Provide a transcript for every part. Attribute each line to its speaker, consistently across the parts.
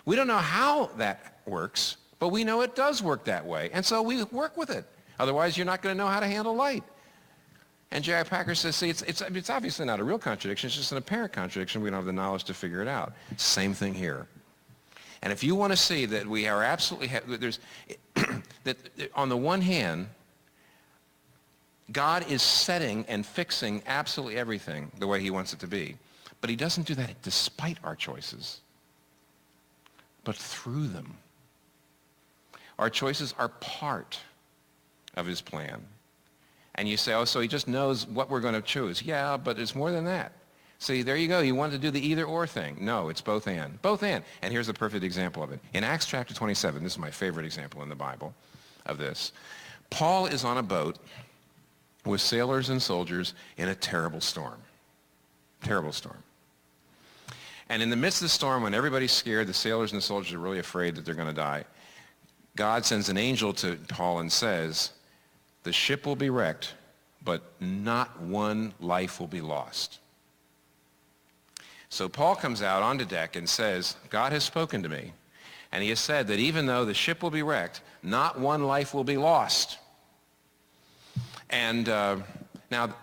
Speaker 1: We don't know how that works, but we know it does work that way, and so we work with it. Otherwise, you're not going to know how to handle light. And J.I. Packer says, see, it's obviously not a real contradiction. It's just an apparent contradiction. We don't have the knowledge to figure it out. Same thing here. And if you want to see that we are absolutely, that on the one hand, God is setting and fixing absolutely everything the way he wants it to be. But he doesn't do that despite our choices, but through them. Our choices are part of his plan. And you say, oh, so he just knows what we're going to choose. Yeah, but it's more than that. See, there you go. You wanted to do the either or thing. No, it's both and. Both and. And here's a perfect example of it. In Acts chapter 27, this is my favorite example in the Bible of this. Paul is on a boat with sailors and soldiers in a terrible storm. Terrible storm. And in the midst of the storm, when everybody's scared, the sailors and the soldiers are really afraid that they're going to die, God sends an angel to Paul and says, the ship will be wrecked, but not one life will be lost. So Paul comes out onto deck and says, God has spoken to me, and he has said that even though the ship will be wrecked, not one life will be lost. And now,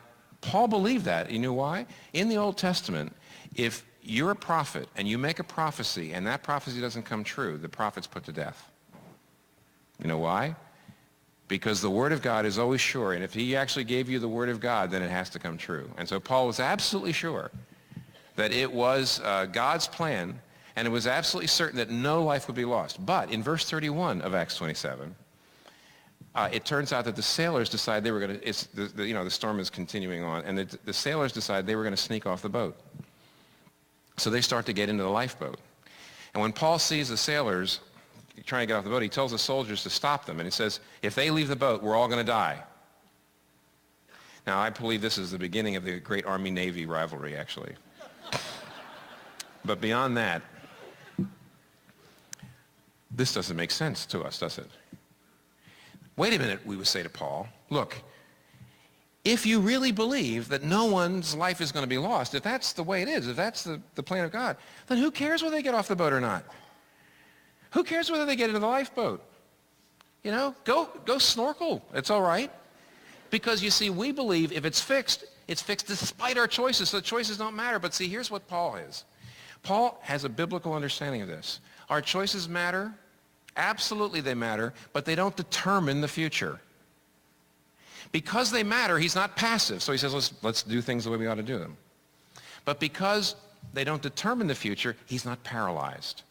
Speaker 1: Paul believed that. You know why? In the Old Testament, if you're a prophet and you make a prophecy and that prophecy doesn't come true, the prophet's put to death. You know why? Because the Word of God is always sure, and if he actually gave you the Word of God, then it has to come true. And so Paul was absolutely sure that it was God's plan, and it was absolutely certain that no life would be lost. But in verse 31 of Acts 27, it turns out that the sailors decide they were going to, the storm is continuing on, and the sailors decide they were going to sneak off the boat. So they start to get into the lifeboat. And when Paul sees the sailors trying to get off the boat, he tells the soldiers to stop them. And he says, if they leave the boat, we're all going to die. Now, I believe this is the beginning of the great Army-Navy rivalry, actually. But beyond that, this doesn't make sense to us, does it? Wait a minute, we would say to Paul. Look, if you really believe that no one's life is going to be lost, if that's the way it is, if that's the plan of God, then who cares whether they get off the boat or not? Who cares whether they get into the lifeboat? You know, go snorkel. It's all right. Because, you see, we believe if it's fixed despite our choices, so the choices don't matter. But see, here's what Paul is. Paul has a biblical understanding of this. Our choices matter. Absolutely they matter, but they don't determine the future. Because they matter, he's not passive. So he says, let's do things the way we ought to do them. But because they don't determine the future, he's not paralyzed.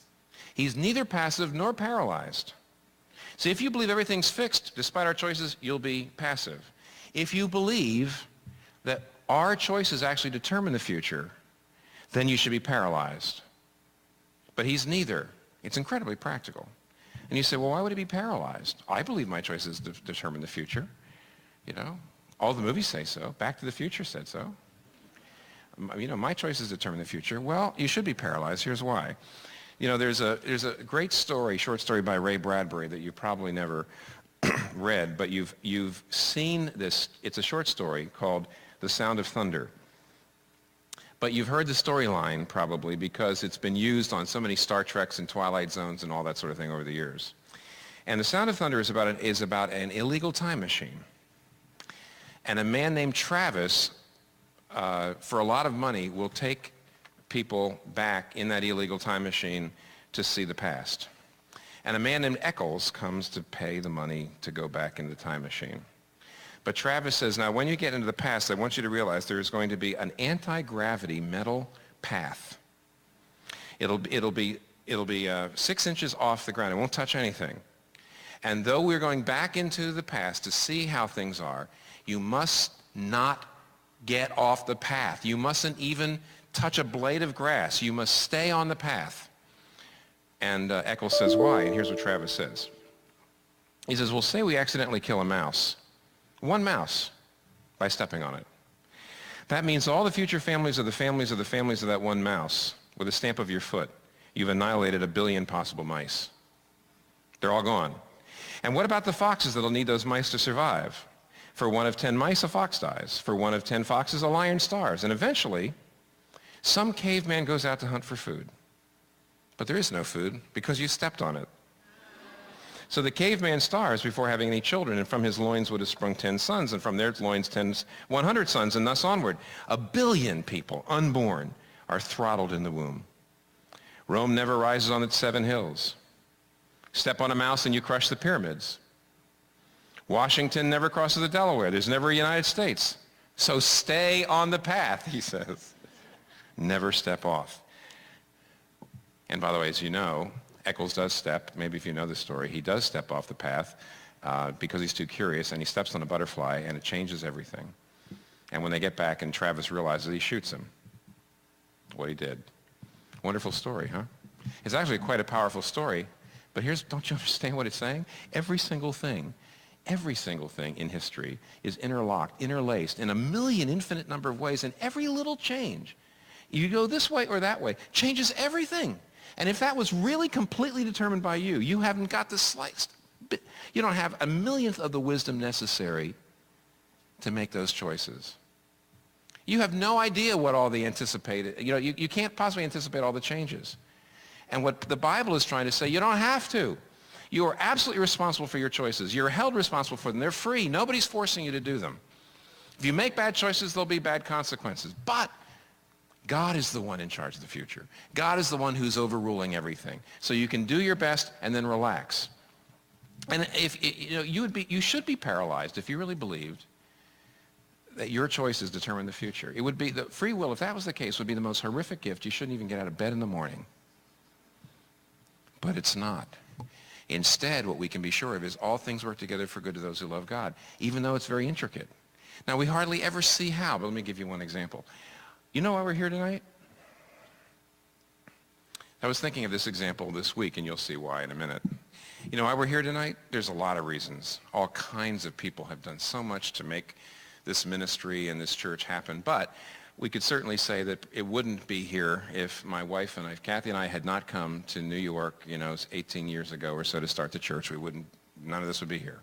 Speaker 1: He's neither passive nor paralyzed. See, if you believe everything's fixed despite our choices, you'll be passive. If you believe that our choices actually determine the future, then you should be paralyzed. But he's neither. It's incredibly practical. And you say, well, why would he be paralyzed? I believe my choices determine the future. You know, all the movies say so. Back to the Future said so. You know, my choices determine the future. Well, you should be paralyzed. Here's why. You know, there's a great story, short story by Ray Bradbury that you probably never read, but you've seen this. It's a short story called The Sound of Thunder. But you've heard the storyline probably because it's been used on so many Star Treks and Twilight Zones and all that sort of thing over the years. And The Sound of Thunder is about an illegal time machine. And a man named Travis, for a lot of money, will take people back in that illegal time machine to see the past. And a man named Eccles comes to pay the money to go back into the time machine. But Travis says, now when you get into the past, I want you to realize there is going to be an anti-gravity metal path. It'll be 6 inches off the ground. It won't touch anything. And though we're going back into the past to see how things are, you must not get off the path. You mustn't even touch a blade of grass. You must stay on the path. And Eccles says, why? And here's what Travis says. He says, well, say we accidentally kill a mouse. One mouse by stepping on it. That means all the future families of the families of the families of that one mouse, with a stamp of your foot, you've annihilated 1 billion possible mice. They're all gone. And what about the foxes that'll need those mice to survive? For 1 of 10 mice, a fox dies. For 1 of 10 foxes, a lion starves. And eventually, some caveman goes out to hunt for food. But there is no food because you stepped on it. So the caveman starves before having any children, and from his loins would have sprung 10 sons, and from their loins 100 sons, and thus onward. 1 billion people, unborn, are throttled in the womb. Rome never rises on its 7 hills. Step on a mouse and you crush the pyramids. Washington never crosses the Delaware. There's never a United States. So stay on the path, he says. Never step off. And by the way, as you know, Eccles does step, maybe if you know the story, he does step off the path because he's too curious, and he steps on a butterfly, and it changes everything. And when they get back and Travis realizes, he shoots him. What he did. Wonderful story, huh? It's actually quite a powerful story, but don't you understand what it's saying? Every single thing in history is interlocked, interlaced in a million infinite number of ways, and every little change, you go this way or that way, changes everything. And if that was really completely determined by you, you haven't got the slightest bit, you don't have a millionth of the wisdom necessary to make those choices. You have no idea what all the anticipated, you can't possibly anticipate all the changes. And what the Bible is trying to say, you don't have to. You are absolutely responsible for your choices. You're held responsible for them. They're free. Nobody's forcing you to do them. If you make bad choices, there'll be bad consequences. But God is the one in charge of the future. God is the one who's overruling everything. So you can do your best and then relax. And if you should be paralyzed if you really believed that your choices determine the future. It would be the free will, if that was the case, would be the most horrific gift. You shouldn't even get out of bed in the morning. But it's not. Instead, what we can be sure of is all things work together for good to those who love God, even though it's very intricate. Now, we hardly ever see how, but let me give you one example. You know why we're here tonight? I was thinking of this example this week, and you'll see why in a minute. You know why we're here tonight? There's a lot of reasons. All kinds of people have done so much to make this ministry and this church happen, but we could certainly say that it wouldn't be here if my wife and Kathy and I had not come to New York, 18 years ago or so to start the church. None of this would be here.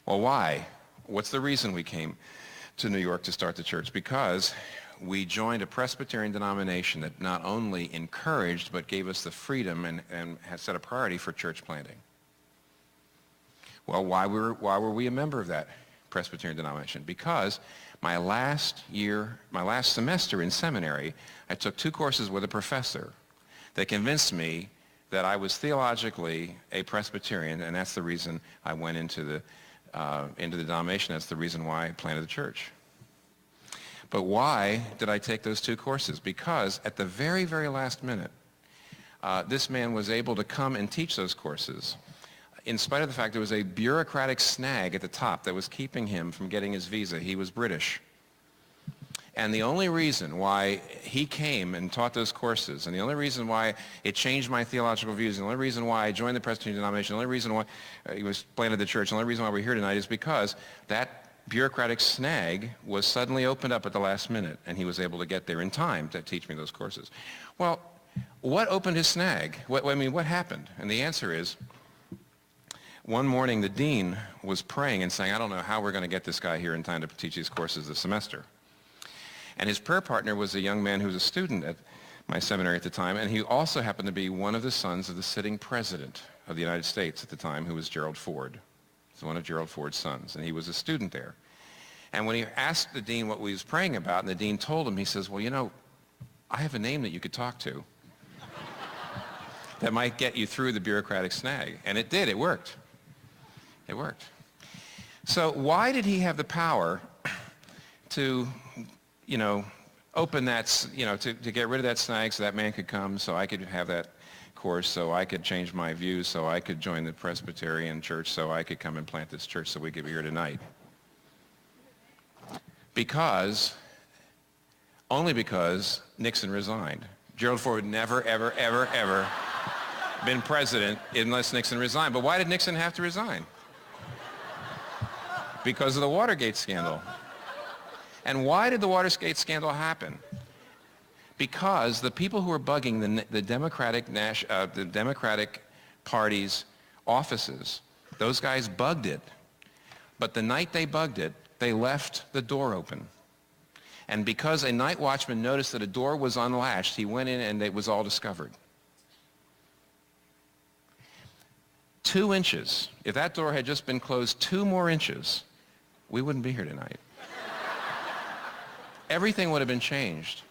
Speaker 1: Well, why? What's the reason we came to New York to start the church? Because we joined a Presbyterian denomination that not only encouraged but gave us the freedom and has set a priority for church planting. Well, why were we a member of that Presbyterian denomination? Because my last semester in seminary, I took 2 courses with a professor that convinced me that I was theologically a Presbyterian, and that's the reason I went into the denomination. That's the reason why I planted the church. But why did I take those 2 courses? Because at the very, very last minute, this man was able to come and teach those courses in spite of the fact there was a bureaucratic snag at the top that was keeping him from getting his visa. He was British. And the only reason why he came and taught those courses, and the only reason why it changed my theological views, and the only reason why I joined the Presbyterian denomination, the only reason why he was planted the church, the only reason why we're here tonight is because that bureaucratic snag was suddenly opened up at the last minute, and he was able to get there in time to teach me those courses. Well, what opened his snag? What happened? And the answer is, one morning the dean was praying and saying, I don't know how we're going to get this guy here in time to teach these courses this semester. And his prayer partner was a young man who was a student at my seminary at the time, and he also happened to be one of the sons of the sitting president of the United States at the time, who was Gerald Ford. He's one of Gerald Ford's sons, and he was a student there. And when he asked the dean what we was praying about, and the dean told him, he says, well, I have a name that you could talk to that might get you through the bureaucratic snag. And it did. It worked. It worked. So why did he have the power to, open that, to get rid of that snag so that man could come, so I could have that course, so I could change my views, so I could join the Presbyterian church, so I could come and plant this church so we could be here tonight? Only because Nixon resigned. Gerald Ford would never, ever, ever, ever been president unless Nixon resigned. But why did Nixon have to resign? Because of the Watergate scandal. And why did the Watergate scandal happen? Because the people who were bugging the Democratic Party's offices, those guys bugged it. But the night they bugged it, they left the door open. And because a night watchman noticed that a door was unlatched, he went in and it was all discovered. 2 inches, if that door had just been closed 2 more inches, we wouldn't be here tonight. Everything would have been changed.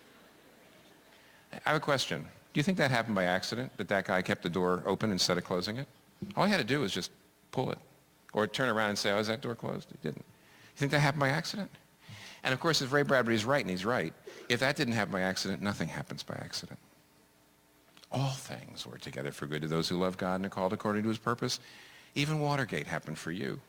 Speaker 1: I have a question. Do you think that happened by accident, that that guy kept the door open instead of closing it? All he had to do was just pull it. Or turn around and say, oh, is that door closed? He didn't. You think that happened by accident? And of course, if Ray Bradbury's right, and he's right, if that didn't happen by accident, nothing happens by accident. All things work together for good to those who love God and are called according to his purpose. Even Watergate happened for you.